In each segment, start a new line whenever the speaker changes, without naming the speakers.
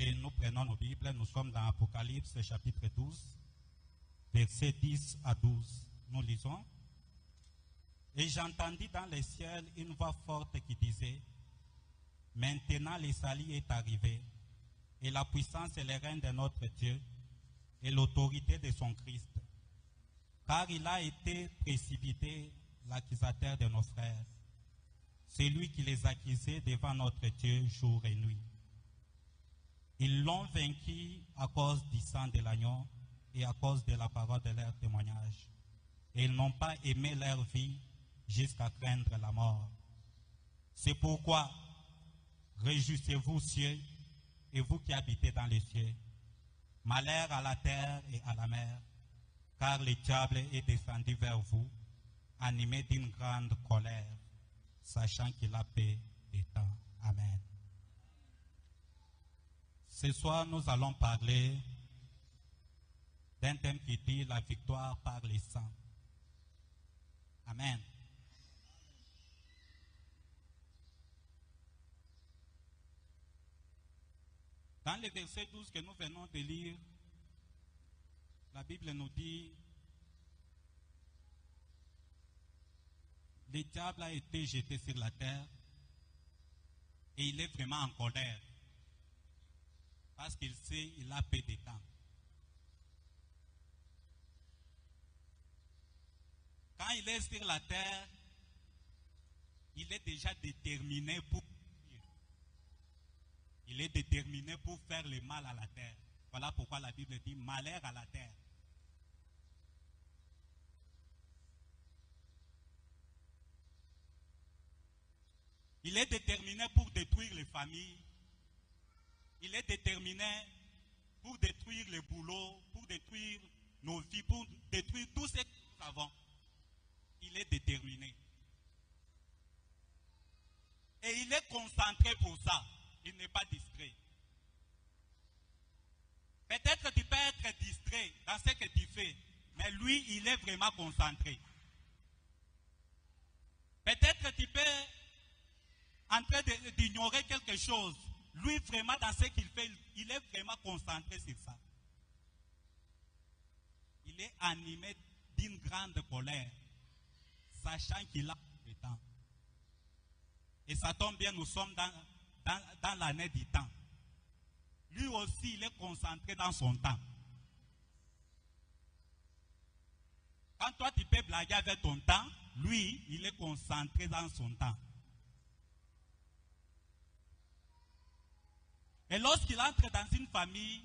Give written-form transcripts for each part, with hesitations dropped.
Et nous prenons nos Bibles, nous sommes dans Apocalypse chapitre 12, versets 10 à 12. Nous lisons. Et j'entendis dans les ciels une voix forte qui disait, maintenant le salut est arrivé, et la puissance et le règne de notre Dieu, et l'autorité de son Christ. Car il a été précipité l'accusateur de nos frères, celui qui les accusait devant notre Dieu jour et nuit. Ils l'ont vaincu à cause du sang de l'agneau et à cause de la parole de leur témoignage. Et ils n'ont pas aimé leur vie jusqu'à craindre la mort. C'est pourquoi, réjouissez-vous, cieux, et vous qui habitez dans les cieux. Malheur à la terre et à la mer, car le diable est descendu vers vous, animé d'une grande colère, sachant qu'il a paix des temps. Amen. Ce soir, nous allons parler d'un thème qui dit la victoire par le sang. Amen. Dans le verset 12 que nous venons de lire, la Bible nous dit le diable a été jeté sur la terre et il est vraiment en colère parce qu'il sait qu'il a peu de temps. Quand il est sur la terre, il est déjà déterminé pour il est déterminé pour faire le mal à la terre. Voilà pourquoi la Bible dit malheur à la terre. Il est déterminé pour détruire les familles. Il est déterminé pour détruire les boulots, pour détruire nos vies, pour détruire tout ce que nous avons. Il est déterminé. Et il est concentré pour ça. Il n'est pas distrait. Peut-être tu peux être distrait dans ce que tu fais, mais lui, il est vraiment concentré. Peut-être tu peux en train d'ignorer quelque chose. Lui, vraiment, dans ce qu'il fait, il est vraiment concentré sur ça. Il est animé d'une grande colère, sachant qu'il a le temps. Et ça tombe bien, nous sommes dans l'année du temps. Lui aussi, il est concentré dans son temps. Quand toi, tu peux blaguer avec ton temps, lui, il est concentré dans son temps. Et lorsqu'il entre dans une famille,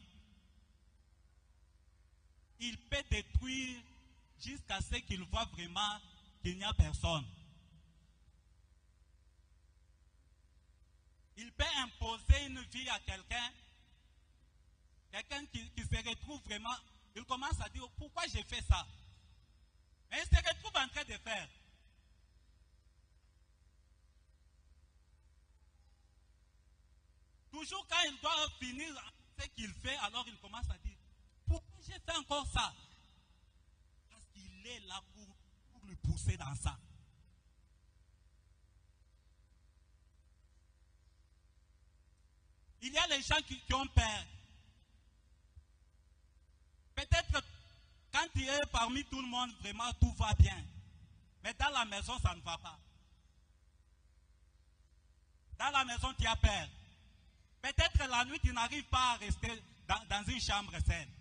il peut détruire jusqu'à ce qu'il voit vraiment qu'il n'y a personne. Il peut imposer une vie à quelqu'un qui se retrouve vraiment, il commence à dire pourquoi j'ai fait ça. Mais il se retrouve en train de faire. Toujours quand il doit finir ce qu'il fait, alors il commence à dire pourquoi j'ai fait encore ça? Parce qu'il est là pour le pousser dans ça. Il y a les gens qui ont peur. Peut-être quand tu es parmi tout le monde, vraiment tout va bien. Mais dans la maison, ça ne va pas. Dans la maison, tu as peur. Peut-être la nuit, tu n'arrives pas à rester dans une chambre saine.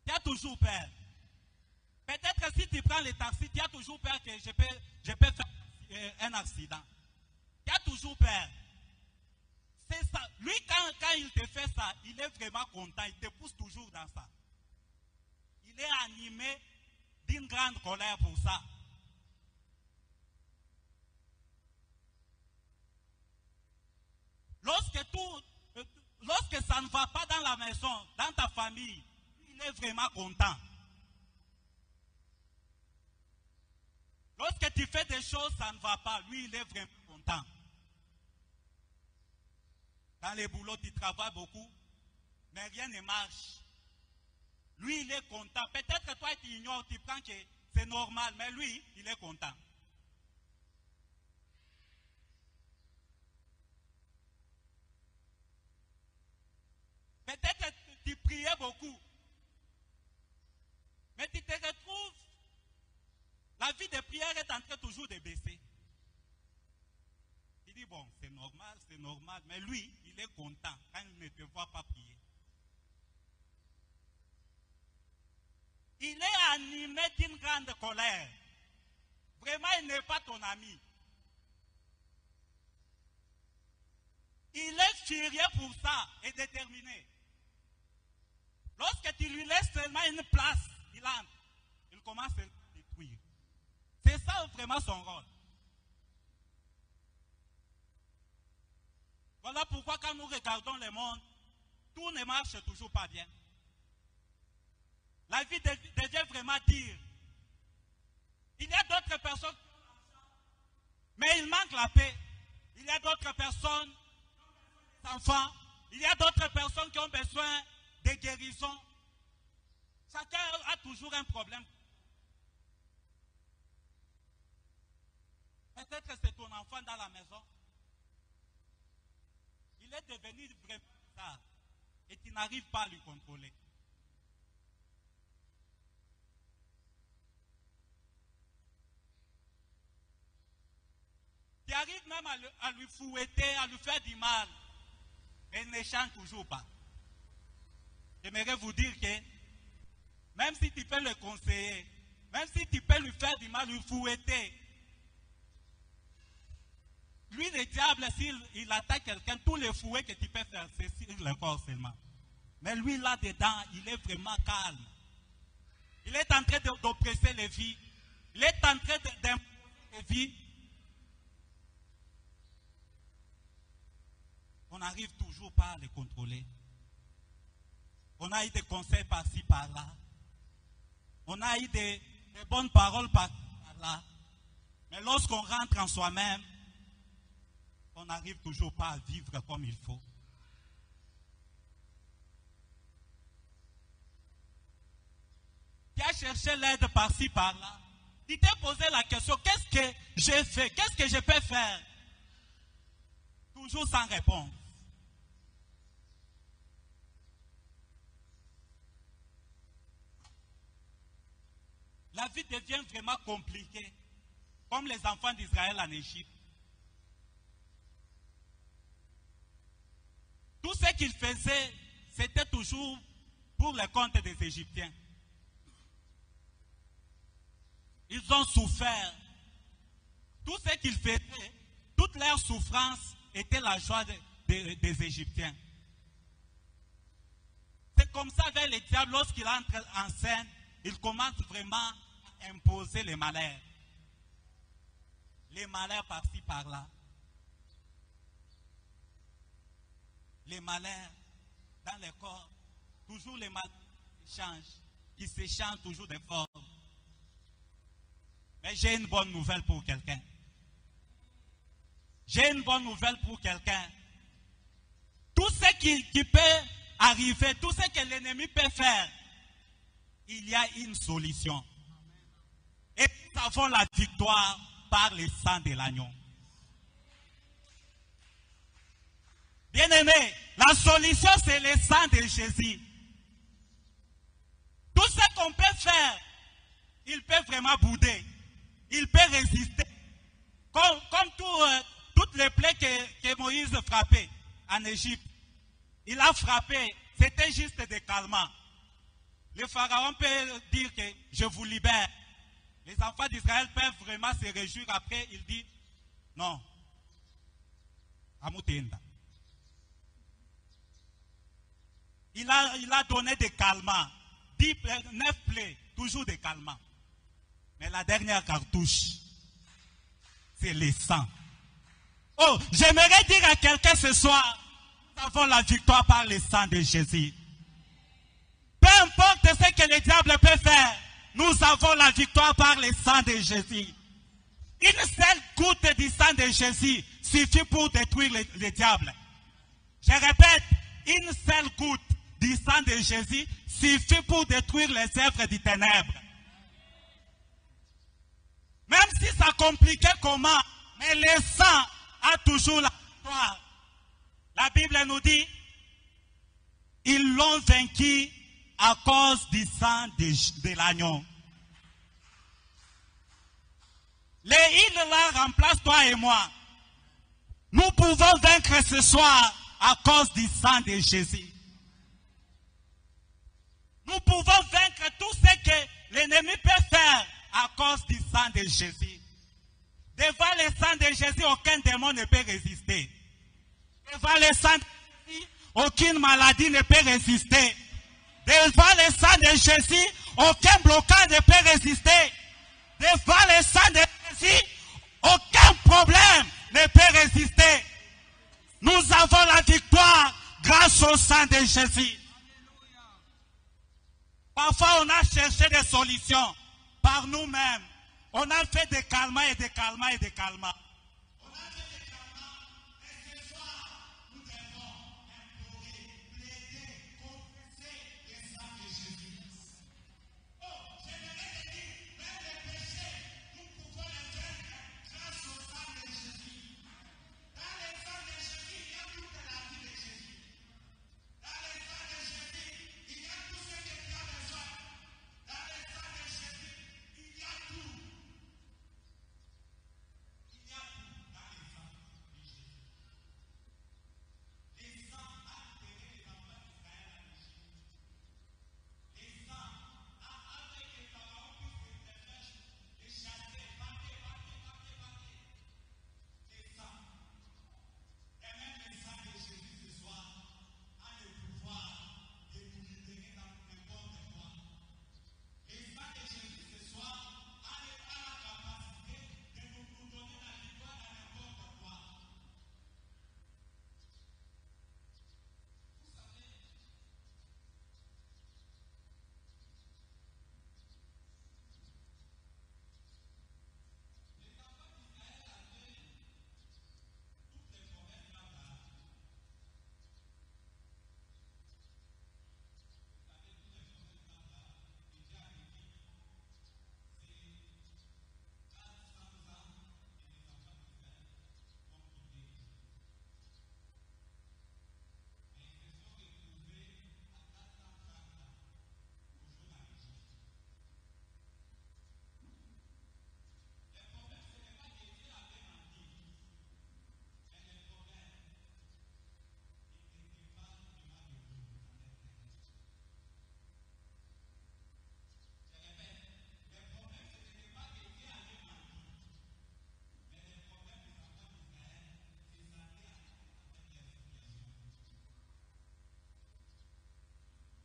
Tu as toujours peur. Peut-être si tu prends le taxi, tu as toujours peur que je peux faire un accident. Tu as toujours peur. C'est ça. Lui, quand il te fait ça, il est vraiment content. Il te pousse toujours dans ça. Il est animé d'une grande colère pour ça. Lorsque ça ne va pas dans la maison, dans ta famille, il est vraiment content. Lorsque tu fais des choses, ça ne va pas. Lui, il est vraiment content. Dans les boulots, tu travailles beaucoup, mais rien ne marche. Lui, il est content. Peut-être toi, tu ignores, tu prends que c'est normal, mais lui, il est content. beaucoup. Mais tu te retrouves, la vie de prière est en train toujours de baisser. Il dit, bon, c'est normal, mais lui, il est content quand il ne te voit pas prier. Il est animé d'une grande colère. Vraiment, il n'est pas ton ami. Il est furieux pour ça et déterminé. Lorsque tu lui laisses seulement une place, il entre. Il commence à détruire. C'est ça vraiment son rôle. Voilà pourquoi quand nous regardons le monde, tout ne marche toujours pas bien. La vie devient vraiment dure. Il y a d'autres personnes, mais il manque la paix. Il y a d'autres personnes, enfants, il y a d'autres personnes qui ont besoin de guérison. Chacun a toujours un problème. Peut-être que c'est ton enfant dans la maison. Il est devenu vraiment ça et tu n'arrives pas à lui contrôler. Tu arrives même à lui fouetter, à lui faire du mal. Mais il ne chante toujours pas. J'aimerais vous dire que même si tu peux le conseiller, même si tu peux lui faire du mal, lui fouetter, lui, le diable, s'il attaque quelqu'un, tous les fouets que tu peux faire, c'est sur le corps seulement. Mais lui, là-dedans, il est vraiment calme. Il est en train d'oppresser les vies. Il est en train d'imposer les vies. On n'arrive toujours pas à les contrôler. On a eu des conseils par-ci, par-là. On a eu des bonnes paroles par-ci, par-là. Mais lorsqu'on rentre en soi-même, on n'arrive toujours pas à vivre comme il faut. Tu as cherché l'aide par-ci, par-là. Tu t'es posé la question, qu'est-ce que j'ai fait? Qu'est-ce que je peux faire? Toujours sans réponse. La vie devient vraiment compliquée, comme les enfants d'Israël en Égypte. Tout ce qu'ils faisaient, c'était toujours pour le compte des Égyptiens. Ils ont souffert. Tout ce qu'ils faisaient, toute leur souffrance était la joie des Égyptiens. C'est comme ça avec le diable, lorsqu'il entre en scène, il commence vraiment à imposer les malheurs. Les malheurs par-ci, par-là. Les malheurs dans le corps. Toujours les malheurs qui s'échangent toujours de forme. Mais j'ai une bonne nouvelle pour quelqu'un. J'ai une bonne nouvelle pour quelqu'un. Tout ce qui peut arriver, tout ce que l'ennemi peut faire, il y a une solution. Et nous avons la victoire par le sang de l'agneau. Bien-aimé, la solution c'est le sang de Jésus. Tout ce qu'on peut faire, il peut vraiment bouder. Il peut résister. Comme toutes les plaies que Moïse frappait en Égypte. Il a frappé, c'était juste des calmants. Le pharaon peut dire que je vous libère. Les enfants d'Israël peuvent vraiment se réjouir. Après, il dit non. Amutenda. Il a donné des calmants. 9 plaies, toujours des calmants. Mais la dernière cartouche, c'est le sang. Oh, j'aimerais dire à quelqu'un ce soir, nous avons la victoire par le sang de Jésus. Peu importe ce que le diable peut faire, nous avons la victoire par le sang de Jésus. Une seule goutte du sang de Jésus suffit pour détruire le diable. Je répète, une seule goutte du sang de Jésus suffit pour détruire les œuvres du ténèbre. Même si ça compliquait comment, mais le sang a toujours la victoire. La Bible nous dit, ils l'ont vaincu à cause du sang de l'agneau. Les îles là remplacent toi et moi. Nous pouvons vaincre ce soir à cause du sang de Jésus. Nous pouvons vaincre tout ce que l'ennemi peut faire à cause du sang de Jésus. Devant le sang de Jésus, aucun démon ne peut résister. Devant le sang de Jésus, aucune maladie ne peut résister. Devant le sang de Jésus, aucun blocage ne peut résister. Devant le sang de Jésus, aucun problème ne peut résister. Nous avons la victoire grâce au sang de Jésus. Parfois, on a cherché des solutions par nous-mêmes. On a fait des calmats et des calmats et des calmats. On a fait des calmats et ce soir, nous devons implorer, plaider, confesser le sang de Jésus. Oh, j'aimerais te dire, même les péchés, nous pouvons les vaincre grâce au sang de Jésus. Dans le sang de Jésus, il y a toute la vie de Jésus. Dans le sang de Jésus, il y a tout ce que tu as besoin. Dans le sang de Jésus, il y a tout.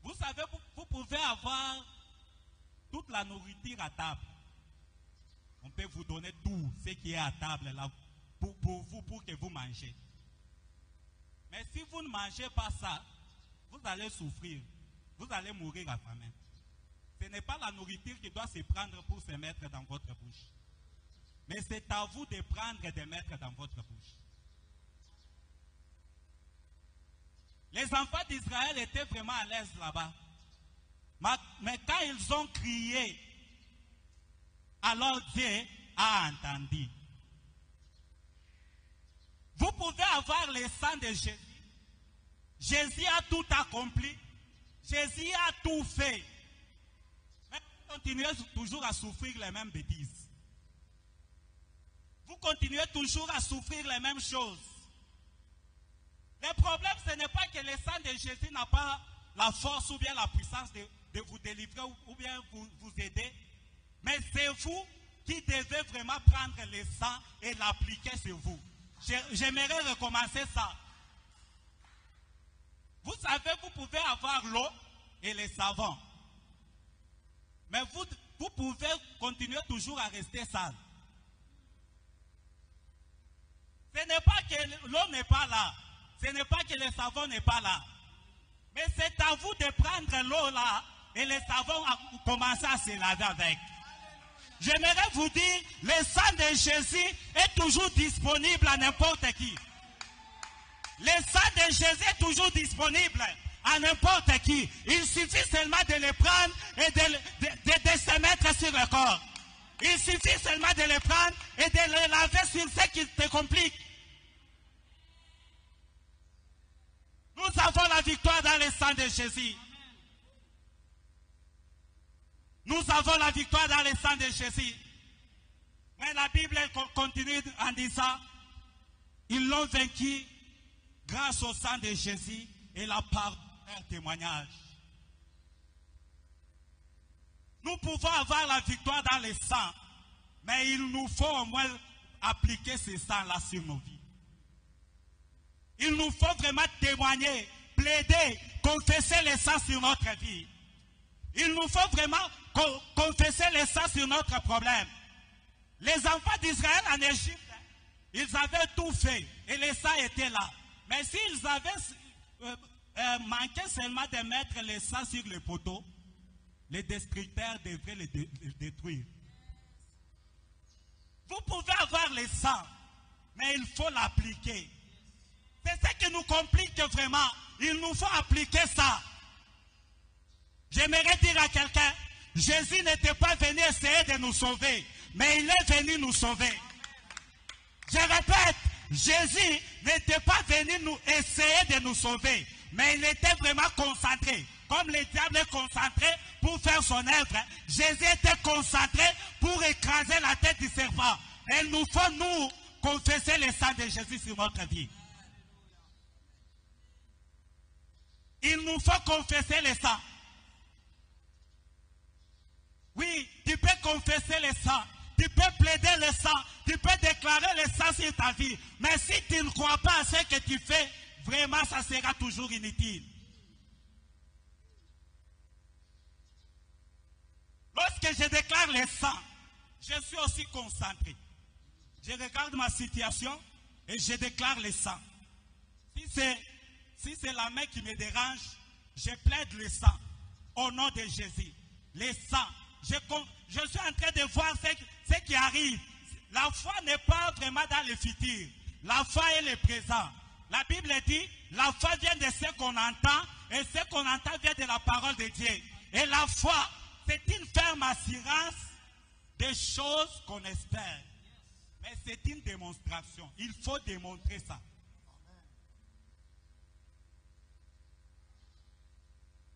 Vous savez, vous pouvez avoir toute la nourriture à table. On peut vous donner tout ce qui est à table là pour vous, pour que vous mangez. Mais si vous ne mangez pas ça, vous allez souffrir. Vous allez mourir à faim. Ce n'est pas la nourriture qui doit se prendre pour se mettre dans votre bouche. Mais c'est à vous de prendre et de mettre dans votre bouche. Les enfants d'Israël étaient vraiment à l'aise là-bas. Mais quand ils ont crié, alors Dieu a entendu. Vous pouvez avoir le sang de Jésus. Jésus a tout accompli. Jésus a tout fait. Mais vous continuez toujours à souffrir les mêmes bêtises. Vous continuez toujours à souffrir les mêmes choses. Le problème, ce n'est pas que le sang de Jésus n'a pas la force ou bien la puissance de vous délivrer ou bien vous aider. Mais c'est vous qui devez vraiment prendre le sang et l'appliquer sur vous. J'aimerais recommencer ça. Vous savez, vous pouvez avoir l'eau et le savon. Mais vous pouvez continuer toujours à rester sale. Ce n'est pas que l'eau n'est pas là. Ce n'est pas que le savon n'est pas là. Mais c'est à vous de prendre l'eau là et le savon à commencer à se laver avec. J'aimerais vous dire, le sang de Jésus est toujours disponible à n'importe qui. Le sang de Jésus est toujours disponible à n'importe qui. Il suffit seulement de le prendre et de se mettre sur le corps. Il suffit seulement de le prendre et de le laver sur ce qui te complique. Nous avons la victoire dans le sang de Jésus. Nous avons la victoire dans le sang de Jésus. Mais la Bible continue en disant, ils l'ont vaincu grâce au sang de Jésus et la part de leur témoignage. Nous pouvons avoir la victoire dans le sang, mais il nous faut au moins appliquer ce sang-là sur nos vies. Il nous faut vraiment témoigner, plaider, confesser le sang sur notre vie. Il nous faut vraiment confesser le sang sur notre problème. Les enfants d'Israël en Égypte, ils avaient tout fait et le sang était là. Mais s'ils avaient manqué seulement de mettre le sang sur le poteau, les destructeurs devraient le détruire. Vous pouvez avoir le sang, mais il faut l'appliquer. C'est ce qui nous complique vraiment. Il nous faut appliquer ça. J'aimerais dire à quelqu'un, Jésus n'était pas venu essayer de nous sauver, mais il est venu nous sauver. Je répète, Jésus n'était pas venu nous essayer de nous sauver, mais il était vraiment concentré. Comme le diable est concentré pour faire son œuvre, Jésus était concentré pour écraser la tête du serpent. Et il nous faut, nous, confesser le sang de Jésus sur notre vie. Il nous faut confesser le sang. Oui, tu peux confesser le sang. Tu peux plaider le sang. Tu peux déclarer le sang sur ta vie. Mais si tu ne crois pas à ce que tu fais, vraiment, ça sera toujours inutile. Lorsque je déclare le sang, je suis aussi concentré. Je regarde ma situation et je déclare le sang. Si c'est la main qui me dérange, je plaide le sang au nom de Jésus. Le sang. Je suis en train de voir ce qui arrive. La foi n'est pas vraiment dans le futur. La foi est le présent. La Bible dit, la foi vient de ce qu'on entend et ce qu'on entend vient de la parole de Dieu. Et la foi, c'est une ferme assurance des choses qu'on espère. Mais c'est une démonstration. Il faut démontrer ça.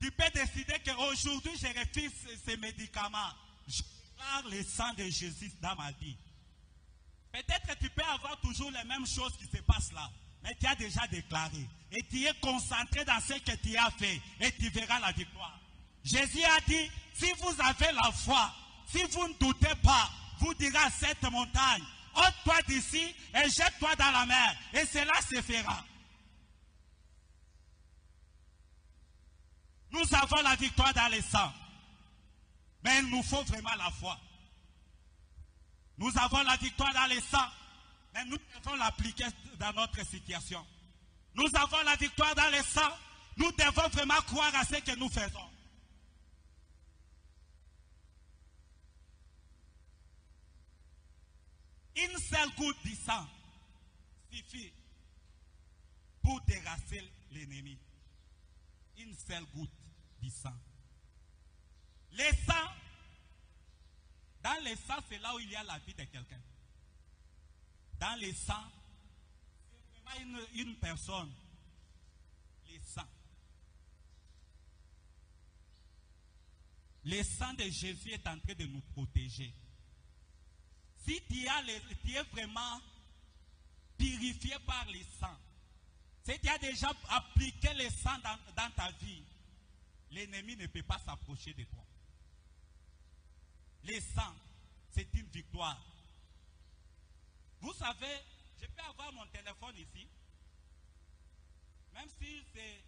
Tu peux décider qu'aujourd'hui, je refuse ces médicaments. Je parle le sang de Jésus dans ma vie. Peut-être que tu peux avoir toujours les mêmes choses qui se passent là. Mais tu as déjà déclaré. Et tu es concentré dans ce que tu as fait. Et tu verras la victoire. Jésus a dit, si vous avez la foi, si vous ne doutez pas, vous direz à cette montagne, ôte-toi d'ici et jette-toi dans la mer. Et cela se fera. Nous avons la victoire dans le sang. Mais il nous faut vraiment la foi. Nous avons la victoire dans le sang. Mais nous devons l'appliquer dans notre situation. Nous avons la victoire dans le sang. Nous devons vraiment croire à ce que nous faisons. Une seule goutte du sang suffit pour terrasser l'ennemi. Une seule goutte du sang. Le sang, dans le sang, c'est là où il y a la vie de quelqu'un. Dans le sang, c'est vraiment une personne. Le sang. Le sang de Jésus est en train de nous protéger. Si tu es vraiment purifié par le sang, si tu as déjà appliqué le sang dans ta vie, l'ennemi ne peut pas s'approcher de toi. Le sang, c'est une victoire. Vous savez, je peux avoir mon téléphone ici, même si c'est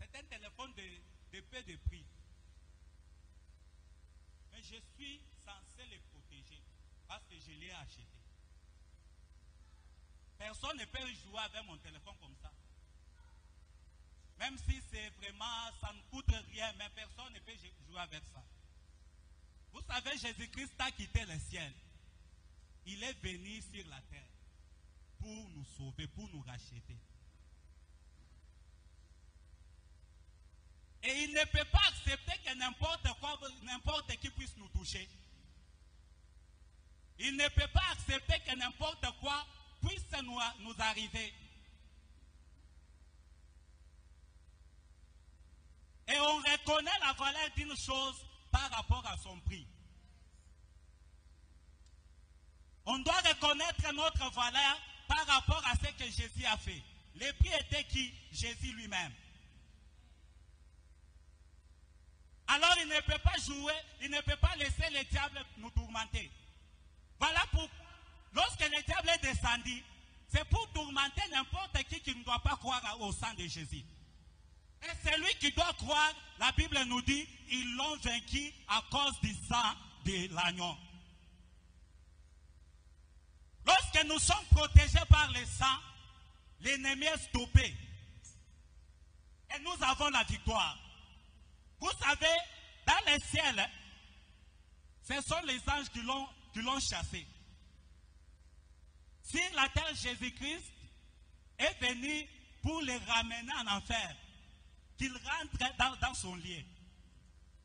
un téléphone de peu de prix. Mais je suis censé le protéger parce que je l'ai acheté. Personne ne peut jouer avec mon téléphone comme ça. Même si c'est vraiment, ça ne coûte rien, mais personne ne peut jouer avec ça. Vous savez, Jésus-Christ a quitté le ciel. Il est venu sur la terre pour nous sauver, pour nous racheter. Et il ne peut pas accepter que n'importe qui puisse nous toucher. Il ne peut pas accepter que n'importe quoi puisse nous arriver. Et on reconnaît la valeur d'une chose par rapport à son prix. On doit reconnaître notre valeur par rapport à ce que Jésus a fait. Le prix était qui? Jésus lui-même. Alors il ne peut pas jouer, il ne peut pas laisser le diable nous tourmenter. Voilà pourquoi, lorsque le diable est descendu, c'est pour tourmenter n'importe qui ne doit pas croire au sang de Jésus. Et celui qui doit croire, la Bible nous dit, ils l'ont vaincu à cause du sang de l'agneau. Lorsque nous sommes protégés par le sang, l'ennemi est stoppé. Et nous avons la victoire. Vous savez, dans le ciel, ce sont les anges qui l'ont chassé. Sur la terre, Jésus-Christ est venu pour les ramener en enfer, qu'ils rentrent dans son lieu.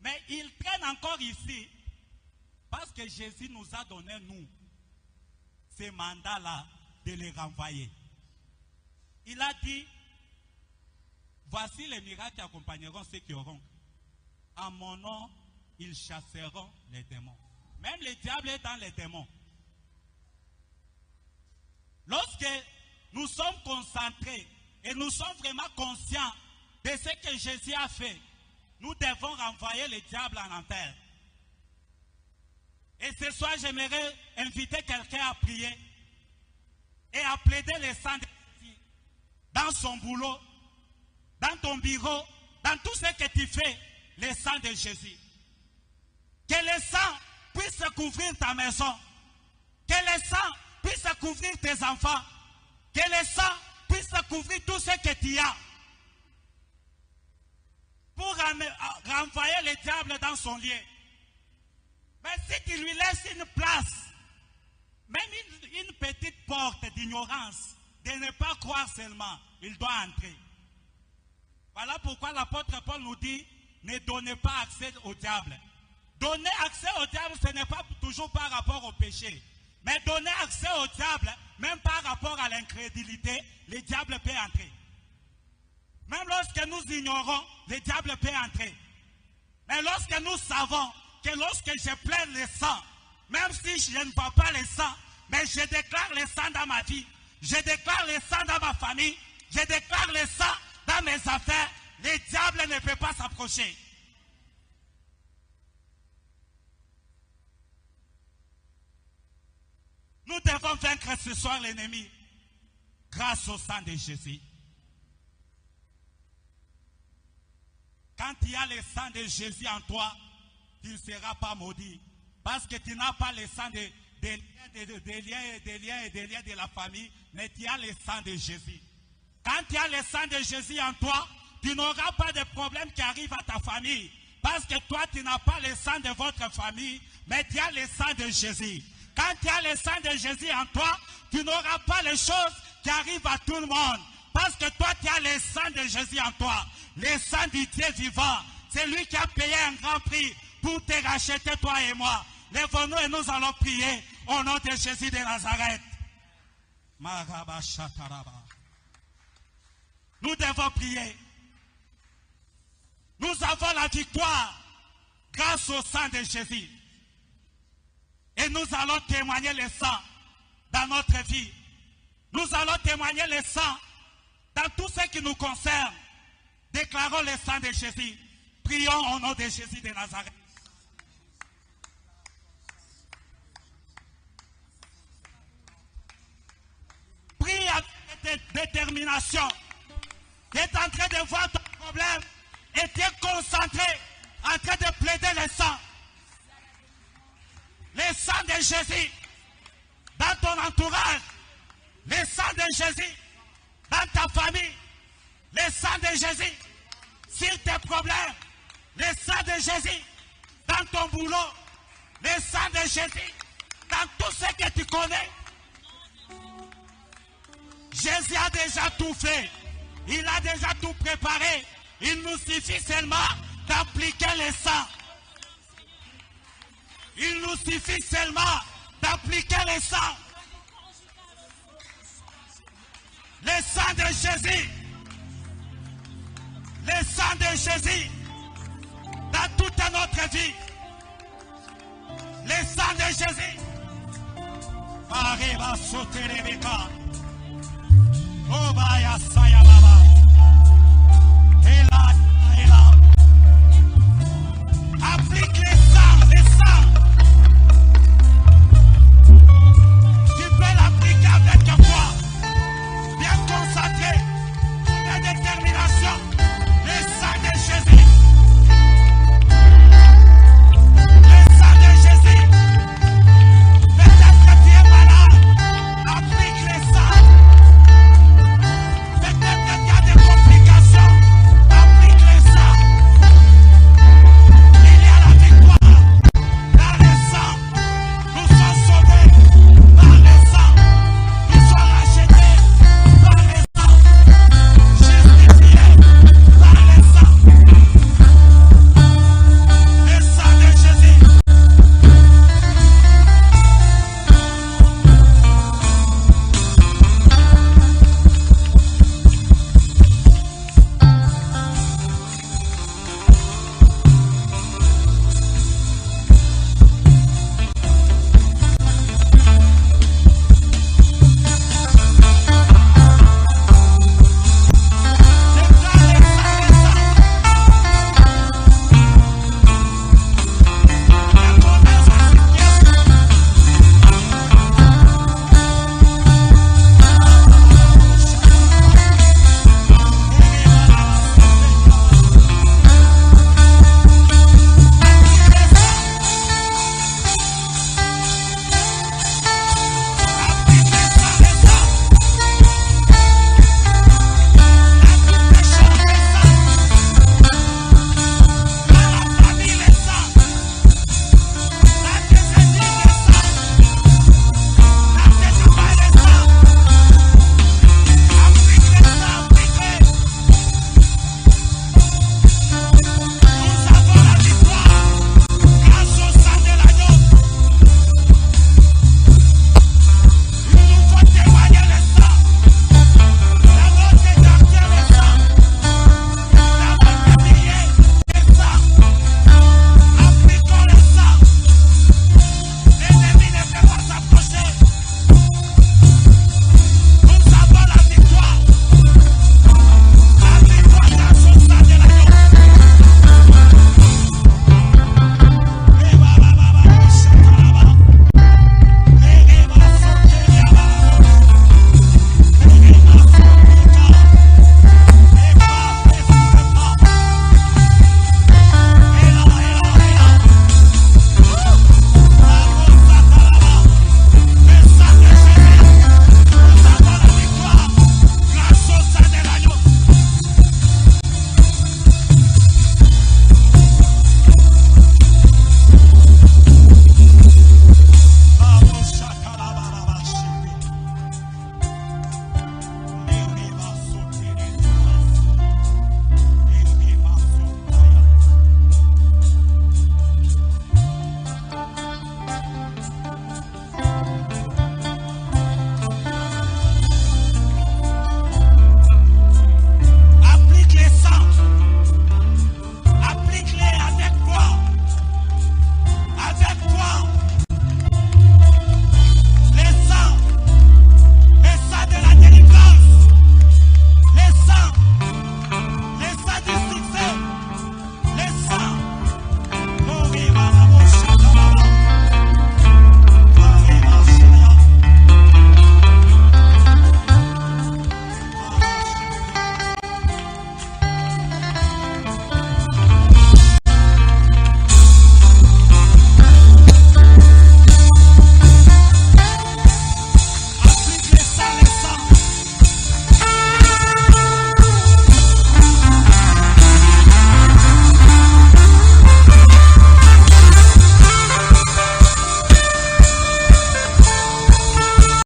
Mais ils traînent encore ici parce que Jésus nous a donné, nous, ce mandat-là de les renvoyer. Il a dit, voici les miracles qui accompagneront ceux qui auront. En mon nom, ils chasseront les démons. Même le diable est dans les démons. Lorsque nous sommes concentrés et nous sommes vraiment conscients de ce que Jésus a fait, nous devons renvoyer le diable en enfer. Et ce soir, j'aimerais inviter quelqu'un à prier et à plaider le sang de Jésus dans son boulot, dans ton bureau, dans tout ce que tu fais, le sang de Jésus. Que le sang puisse couvrir ta maison. Que le sang puisse couvrir tes enfants. Que le sang puisse couvrir tout ce que tu as. Pour renvoyer le diable dans son lieu. Mais si tu lui laisses une place, même une petite porte d'ignorance, de ne pas croire seulement, il doit entrer. Voilà pourquoi l'apôtre Paul nous dit, ne donnez pas accès au diable. Donner accès au diable, ce n'est pas toujours par rapport au péché. Mais donner accès au diable, même par rapport à l'incrédulité, le diable peut entrer. Même lorsque nous ignorons, le diable peut entrer. Mais lorsque nous savons que lorsque je plains le sang, même si je ne vois pas le sang, mais je déclare le sang dans ma vie, je déclare le sang dans ma famille, je déclare le sang dans mes affaires, le diable ne peut pas s'approcher. Nous devons vaincre ce soir l'ennemi grâce au sang de Jésus. Quand il y a le sang de Jésus en toi, tu ne seras pas maudit. Parce que tu n'as pas le sang des liens de la famille, mais tu as le sang de Jésus. Quand tu as le sang de Jésus en toi, tu n'auras pas de problème qui arrive à ta famille. Parce que toi, tu n'as pas le sang de votre famille, mais tu as le sang de Jésus. Quand tu as le sang de Jésus en toi, tu n'auras pas les choses qui arrivent à tout le monde. Parce que toi, tu as le sang de Jésus en toi. Le sang du Dieu vivant. C'est lui qui a payé un grand prix pour te racheter, toi et moi. Lève-nous et nous allons prier au nom de Jésus de Nazareth. Nous devons prier. Nous avons la victoire grâce au sang de Jésus. Et nous allons témoigner le sang dans notre vie. Nous allons témoigner le sang dans tout ce qui nous concerne. Déclarons le sang de Jésus. Prions au nom de Jésus de Nazareth. Prie avec détermination. Tu es en train de voir ton problème et tu es concentré en train de plaider le sang. Le sang de Jésus dans ton entourage. Le sang de Jésus dans ta famille. Le sang de Jésus sur tes problèmes. Le sang de Jésus dans ton boulot. Le sang de Jésus dans tout ce que tu connais. Jésus a déjà tout fait. Il a déjà tout préparé. Il nous suffit seulement d'appliquer le sang. Il nous suffit seulement d'appliquer le sang. Le sang de Jésus. Le sang de Jésus dans toute notre vie. le sang de Jésus. Arriva sauter Rebecca. Obaya Saya.